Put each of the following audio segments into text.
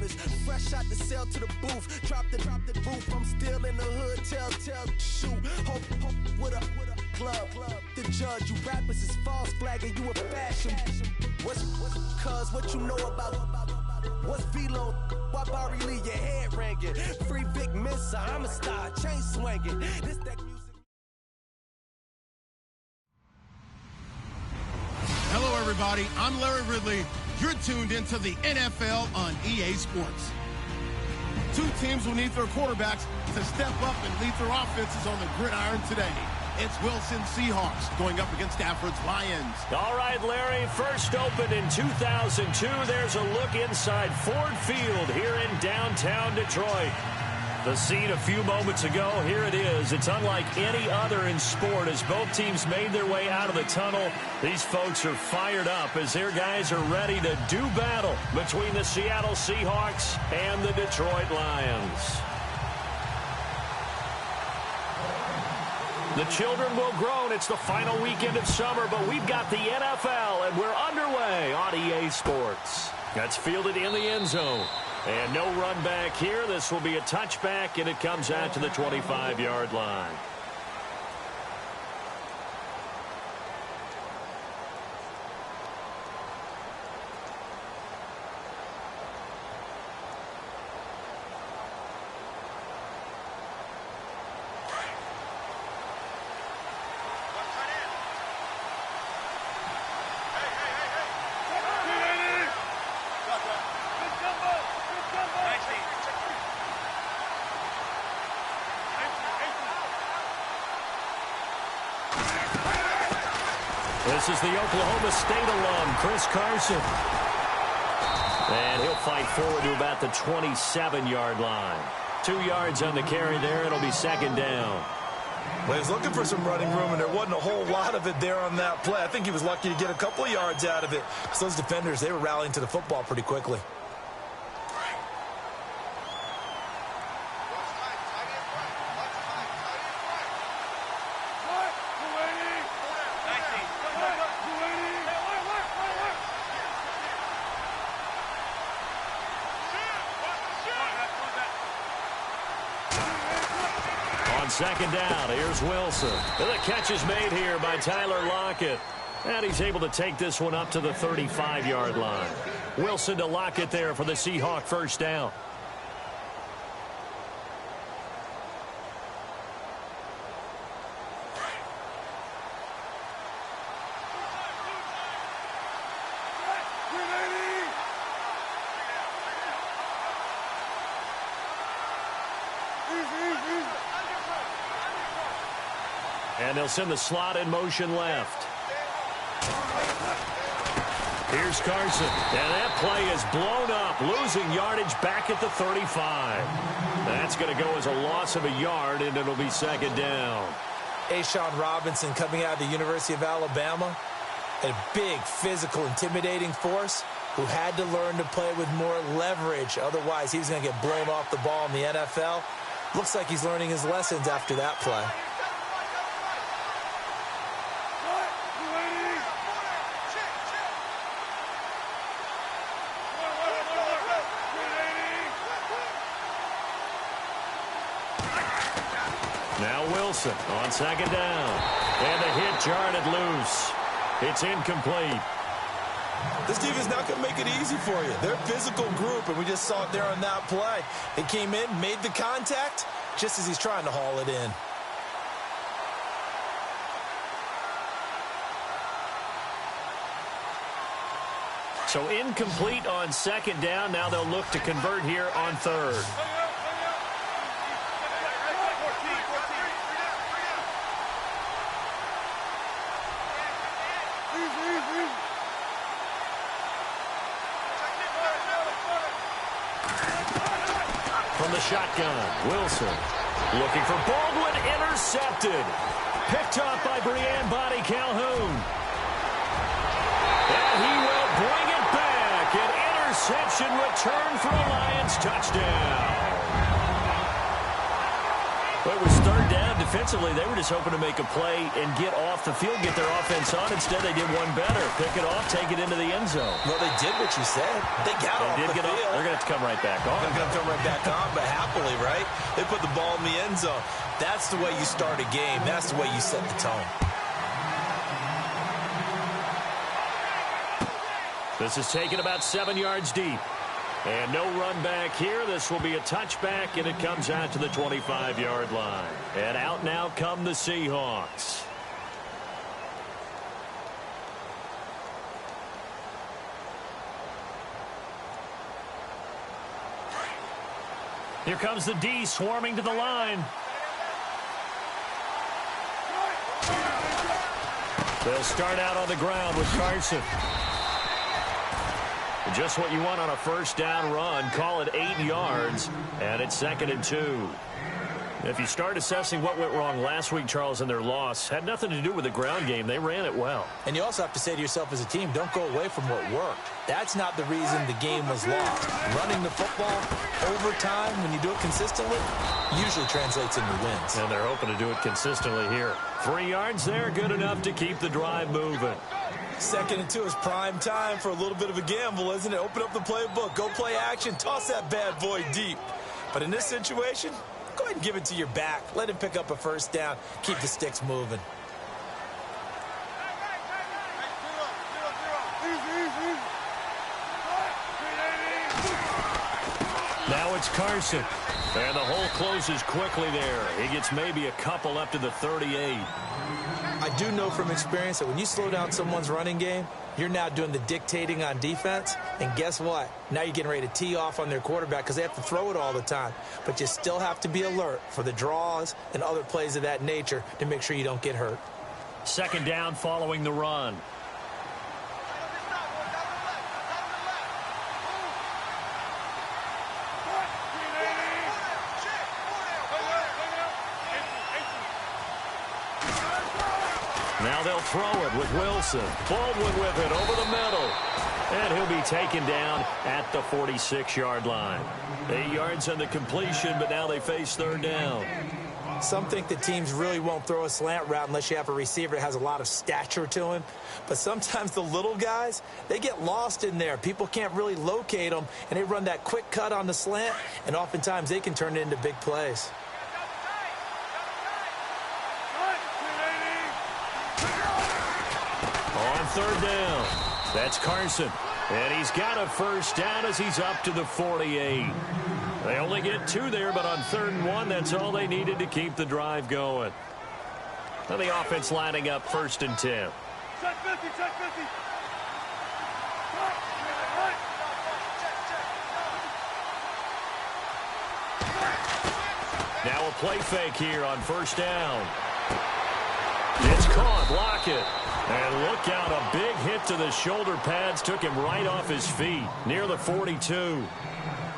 bonus. Fresh out the cell to the booth. Drop the roof. I'm still in the hood. Tell, shoot. Hope with a glove. The judge, you rappers is false flagging. You a fashion. What's cuz what you know about? What's Velo? Why Barry Lee your head ringing? Free Vic Mensa, I'm a star, chain swinging. This that music. Hello, everybody. I'm Larry Ridley. You're tuned into the NFL on EA Sports. Two teams will need their quarterbacks to step up and lead their offenses on the gridiron today. It's Wilson Seahawks going up against Stafford's Lions. All right, Larry, first opened in 2002. There's a look inside Ford Field here in downtown Detroit. The scene a few moments ago, here it is. It's unlike any other in sport as both teams made their way out of the tunnel. These folks are fired up as their guys are ready to do battle between the Seattle Seahawks and the Detroit Lions. The children will groan. It's the final weekend of summer, but we've got the NFL, and we're underway on EA Sports. That's fielded in the end zone. And no run back here. This will be a touchback, and it comes out to the 25-yard line. This is the Oklahoma State alum, Chris Carson. And he'll fight forward to about the 27-yard line. 2 yards on the carry there. It'll be second down. Well, he was looking for some running room, and there wasn't a whole lot of it there on that play. I think he was lucky to get a couple of yards out of it. Because those defenders, they were rallying to the football pretty quickly. Second down, here's Wilson. And the catch is made here by Tyler Lockett. And he's able to take this one up to the 35-yard line. Wilson to Lockett there for the Seahawk first down. And they'll send the slot in motion left. Here's Carson. And that play is blown up, losing yardage back at the 35. That's going to go as a loss of a yard, and it'll be second down. A'Shawn Robinson coming out of the University of Alabama. A big, physical, intimidating force who had to learn to play with more leverage. Otherwise, he was going to get blown off the ball in the NFL. Looks like he's learning his lessons after that play. Now Wilson on second down. And the hit jarred it loose. It's incomplete. This team is not going to make it easy for you. They're a physical group, and we just saw it there on that play. They came in, made the contact, just as he's trying to haul it in. So incomplete on second down. Now they'll look to convert here on third. From the shotgun, Wilson looking for Baldwin, intercepted. Picked off by Breanne Body Calhoun. And he will bring it back. An interception return for a Lions touchdown. Well, it was third down to defensively, they were just hoping to make a play and get off the field, get their offense on. Instead, they did one better. Pick it off, take it into the end zone. Well, they did what you said. They got off the field. They're going to have to come right back on. They're going to come right back on, but happily, right? They put the ball in the end zone. That's the way you start a game. That's the way you set the tone. This is taken about 7 yards deep. And no run back here. This will be a touchback, and it comes out to the 25-yard line. And out now come the Seahawks. Here comes the D swarming to the line. They'll start out on the ground with Carson. Just what you want on a first down run. Call it 8 yards, and it's 2nd and 2. If you start assessing what went wrong last week, Charles, in their loss, had nothing to do with the ground game. They ran it well. And you also have to say to yourself as a team, don't go away from what worked. That's not the reason the game was lost. Running the football over time, when you do it consistently, usually translates into wins. And they're hoping to do it consistently here. 3 yards there, good enough to keep the drive moving. 2nd and 2 is prime time for a little bit of a gamble, isn't it? Open up the playbook, go play action, toss that bad boy deep. But in this situation, go ahead and give it to your back. Let him pick up a first down. Keep the sticks moving. Now it's Carson. And the hole closes quickly there. He gets maybe a couple up to the 38. I do know from experience that when you slow down someone's running game, you're now doing the dictating on defense. And guess what? Now you're getting ready to tee off on their quarterback because they have to throw it all the time. But you still have to be alert for the draws and other plays of that nature to make sure you don't get hurt. 2nd down following the run. Now they'll throw it with Wilson. Baldwin with it over the middle. And he'll be taken down at the 46-yard line. 8 yards on the completion, but now they face 3rd down. Some think the teams really won't throw a slant route unless you have a receiver that has a lot of stature to him. But sometimes the little guys, they get lost in there. People can't really locate them, and they run that quick cut on the slant, and oftentimes they can turn it into big plays. On 3rd down, that's Carson. And he's got a first down as he's up to the 48. They only get 2 there, but on 3rd and 1, that's all they needed to keep the drive going. And the offense lining up 1st and 10. Check 50, check 50. Now a play fake here on 1st down. It's caught. Lockett. And look out, a big hit to the shoulder pads took him right off his feet near the 42.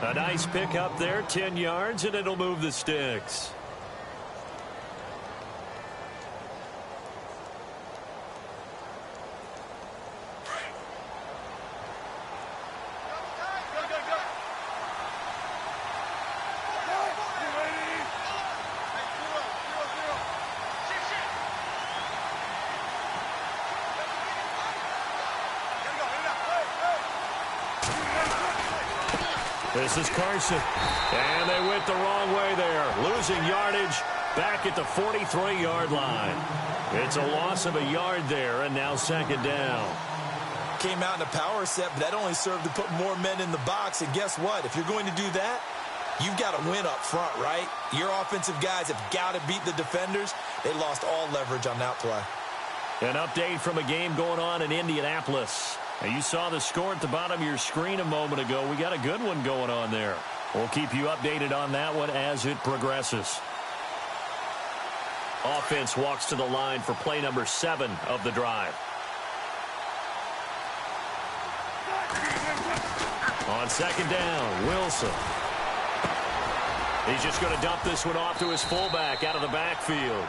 A nice pick up there, 10 yards, and it'll move the sticks. This is Carson. And they went the wrong way there. Losing yardage back at the 43-yard line. It's a loss of a yard there, and now 2nd down. Came out in a power set, but that only served to put more men in the box. And guess what? If you're going to do that, you've got to win up front, right? Your offensive guys have got to beat the defenders. They lost all leverage on that play. An update from a game going on in Indianapolis. Now, you saw the score at the bottom of your screen a moment ago. We got a good one going on there. We'll keep you updated on that one as it progresses. Offense walks to the line for play number 7 of the drive. On 2nd down, Wilson. He's just going to dump this one off to his fullback out of the backfield.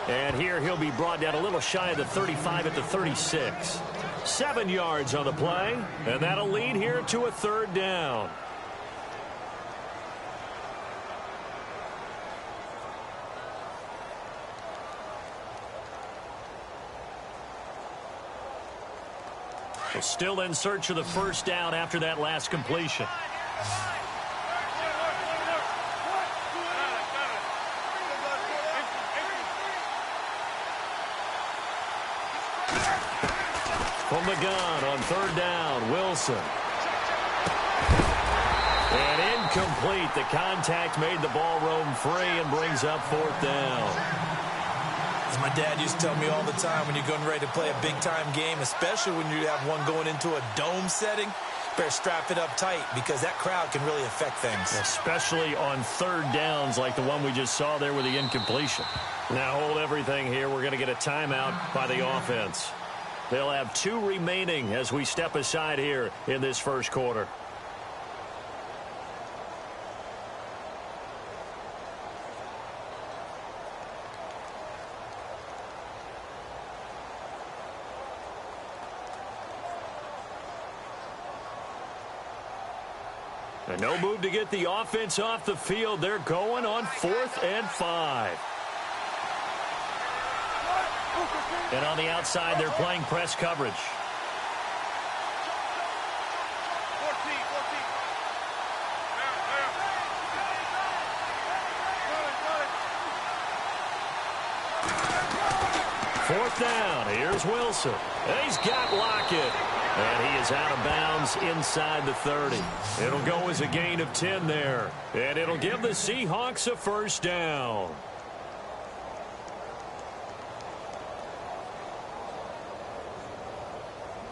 And here he'll be brought down a little shy of the 35 at the 36. 7 yards on the play, and that'll lead here to a 3rd down. Still in search of the first down after that last completion. From the gun on third down, Wilson. And incomplete. The contact made the ball roam free and brings up fourth down. As my dad used to tell me all the time, when you're getting ready to play a big-time game, especially when you have one going into a dome setting, better strap it up tight because that crowd can really affect things. Especially on third downs like the one we just saw there with the incompletion. Now hold everything here. We're going to get a timeout by the offense. They'll have 2 remaining as we step aside here in this first quarter. And no move to get the offense off the field. They're going on 4th and 5. And on the outside, they're playing press coverage. 14. Fourth down. Here's Wilson. And he's got Lockett. And he is out of bounds inside the 30. It'll go as a gain of 10 there. And it'll give the Seahawks a first down.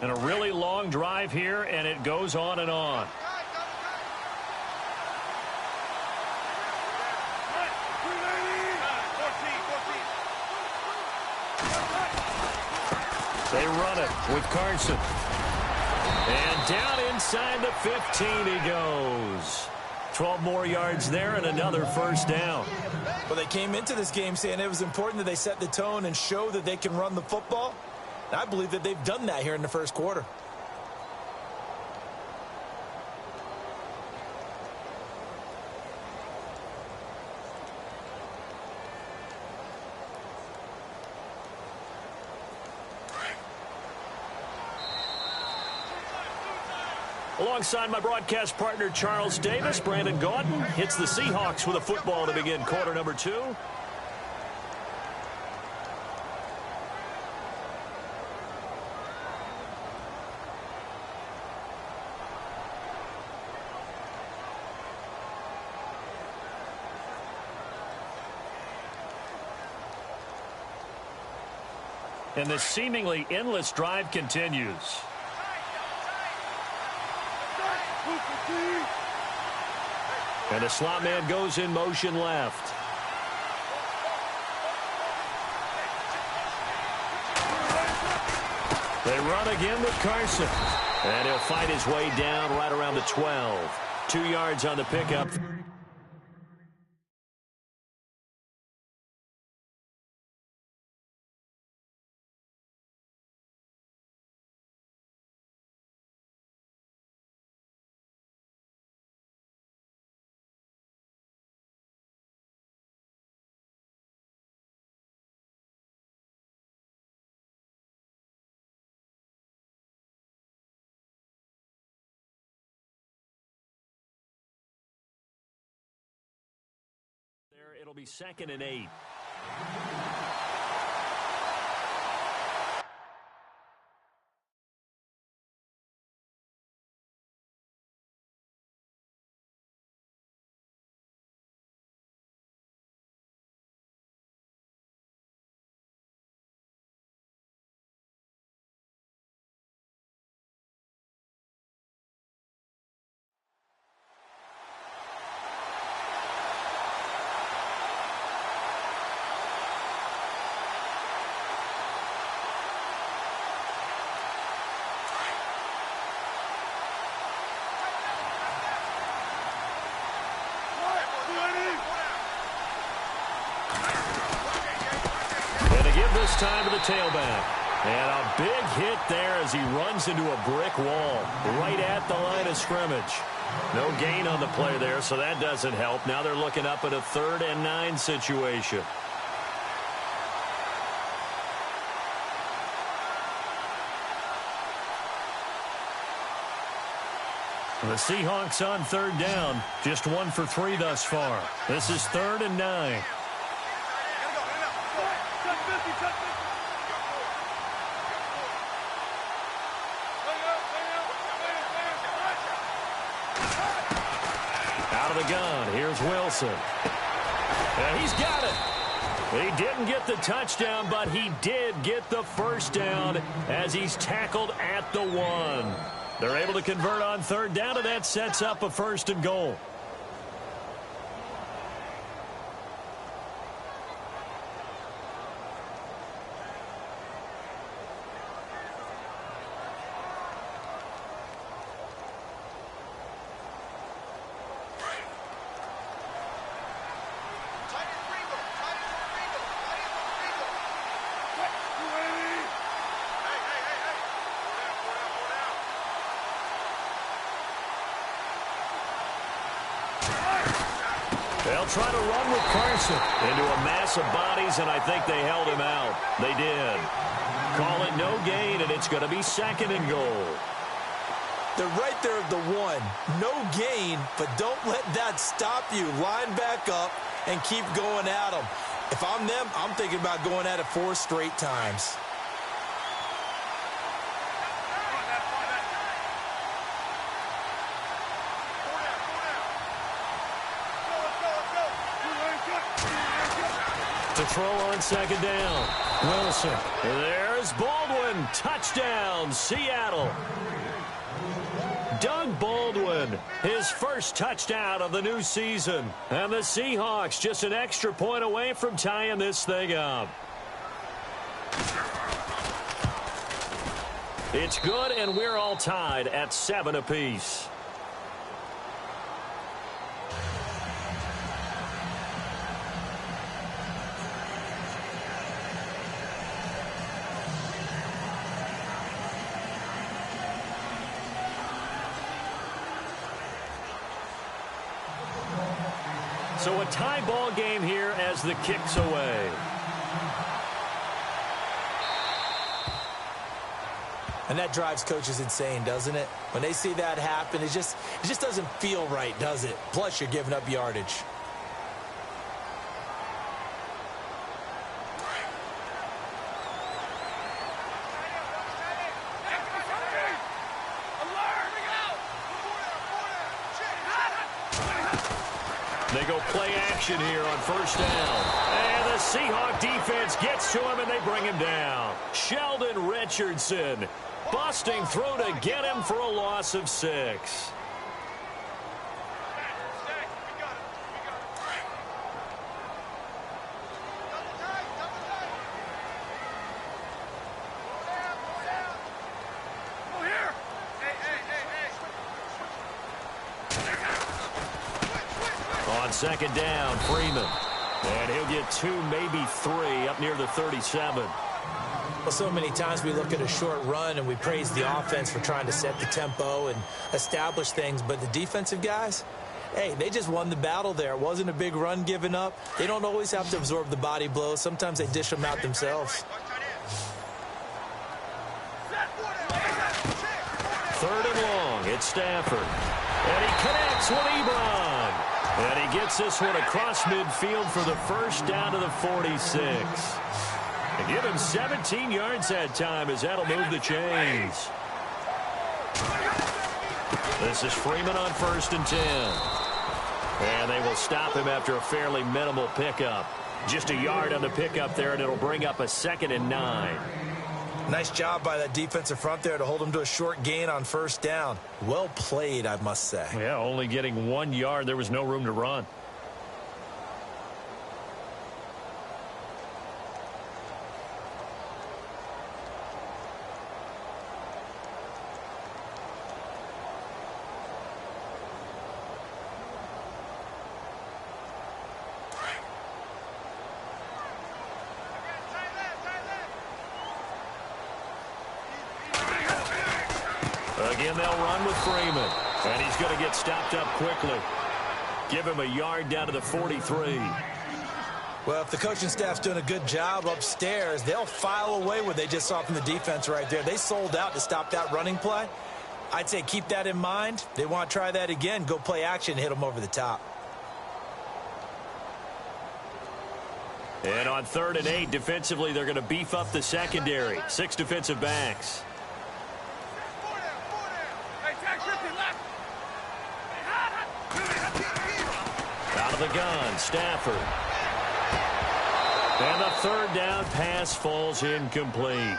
And a really long drive here, and it goes on and on. They run it with Carson. And down inside the 15 he goes. 12 more yards there and another first down. Well, they came into this game saying it was important that they set the tone and show that they can run the football. And I believe that they've done that here in the first quarter. Alongside my broadcast partner, Charles Davis, Brandon Gaudin hits the Seahawks with a football to begin quarter number 2. And the seemingly endless drive continues. And a slot man goes in motion left. They run again with Carson. And he'll fight his way down right around the 12. 2 yards on the pickup. It'll be 2nd and 8. This time to the tailback. And a big hit there as he runs into a brick wall right at the line of scrimmage. No gain on the play there, so that doesn't help. Now they're looking up at a 3rd and 9 situation. The Seahawks on third down. Just 1 for 3 thus far. This is 3rd and 9. Out of the gun. Here's Wilson. And he's got it. He didn't get the touchdown, but he did get the first down as he's tackled at the 1. They're able to convert on third down, and that sets up a 1st and goal. They'll try to run with Carson into a mass of bodies, and I think they held him out. They did. Call it no gain, and it's going to be 2nd and goal. They're right there at the 1. No gain, but don't let that stop you. Line back up and keep going at them. If I'm them, I'm thinking about going at it 4 straight times. To throw on 2nd down. Wilson. There's Baldwin. Touchdown, Seattle. Doug Baldwin, his first touchdown of the new season. And the Seahawks just an extra point away from tying this thing up. It's good, and we're all tied at 7 apiece. So a tie ball game here as the kick's away. And that drives coaches insane, doesn't it? When they see that happen, it just doesn't feel right, does it? Plus, you're giving up yardage. They go play action here on 1st down. And the Seahawk defense gets to him, and they bring him down. Sheldon Richardson busting through to get him for a loss of 6. On 2nd down, Freeman. And he'll get 2, maybe 3 up near the 37. Well, so many times we look at a short run and we praise the offense for trying to set the tempo and establish things, but the defensive guys, hey, they just won the battle there. It wasn't a big run given up. They don't always have to absorb the body blows. Sometimes they dish them out themselves. 3rd and long, it's Stafford. And he connects with Ebron. And he gets this one across midfield for the 1st down to the 46. And give him 17 yards that time as that'll move the chains. This is Freeman on 1st and 10. And they will stop him after a fairly minimal pickup. Just a yard on the pickup there, and it'll bring up a 2nd and 9. Nice job by that defensive front there to hold him to a short gain on 1st down. Well played, I must say. Yeah, only getting 1 yard. There was no room to run. Again, they'll run with Freeman. And he's going to get stopped up quickly. Give him a yard down to the 43. Well, if the coaching staff's doing a good job upstairs, they'll file away what they just saw from the defense right there. They sold out to stop that running play. I'd say keep that in mind. They want to try that again. Go play action and hit them over the top. And on 3rd and 8, defensively, they're going to beef up the secondary. 6 defensive backs. Out of the gun, Stafford. And the 3rd down pass falls incomplete.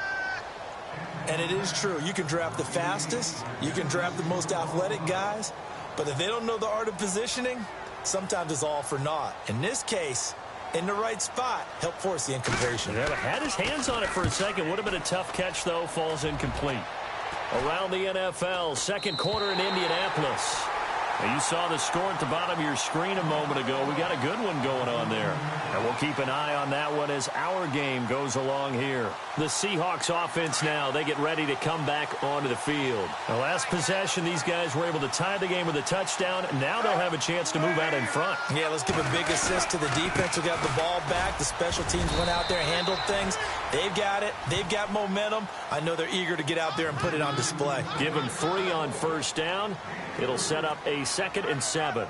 And it is true. You can draft the fastest. You can draft the most athletic guys. But if they don't know the art of positioning, sometimes it's all for naught. In this case, in the right spot, help force the incompletion. Yeah, had his hands on it for a second. Would have been a tough catch, though. Falls incomplete. Around the NFL, 2nd quarter in Indianapolis. Now, you saw the score at the bottom of your screen a moment ago. We got a good one going on there. And we'll keep an eye on that one as our game goes along here. The Seahawks offense now, they get ready to come back onto the field. The last possession, these guys were able to tie the game with a touchdown. Now they'll have a chance to move out in front. Yeah, let's give a big assist to the defense who got the ball back. The special teams went out there and handled things. They've got it. They've got momentum. I know they're eager to get out there and put it on display. Give them 3 on 1st down. It'll set up a 2nd and 7.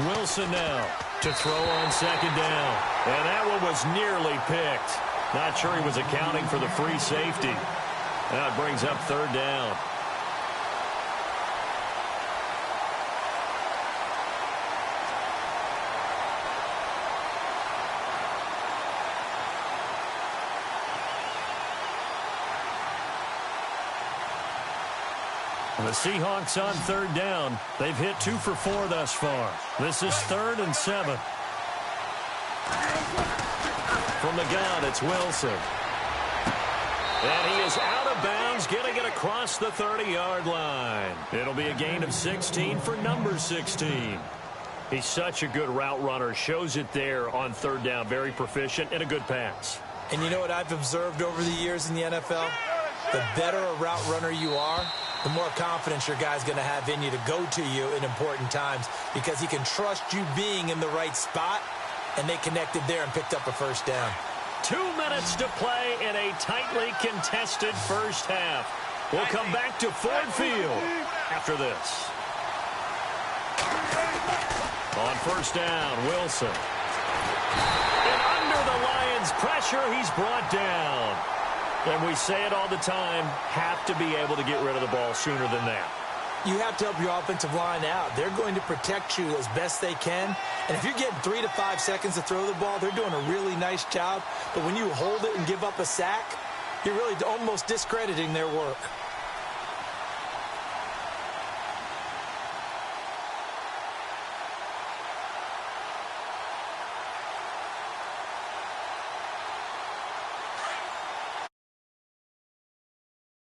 Wilson now to throw on 2nd down. And that one was nearly picked. Not sure he was accounting for the free safety. Now it brings up 3rd down. The Seahawks on 3rd down. They've hit 2 for 4 thus far. This is 3rd and 7. From the gun, it's Wilson. And he is out of bounds, getting it across the 30-yard line. It'll be a gain of 16 for number 16. He's such a good route runner. Shows it there on 3rd down. Very proficient and a good pass. And you know what I've observed over the years in the NFL? The better a route runner you are, the more confidence your guy's going to have in you to go to you in important times because he can trust you being in the right spot, and they connected there and picked up a 1st down. 2 minutes to play in a tightly contested 1st half. We'll come back to Ford Field after this. On 1st down, Wilson. And under the Lions' pressure, he's brought down. And we say it all the time, have to be able to get rid of the ball sooner than that. You have to help your offensive line out. They're going to protect you as best they can. And if you're getting 3 to 5 seconds to throw the ball, they're doing a really nice job. But when you hold it and give up a sack, you're really almost discrediting their work.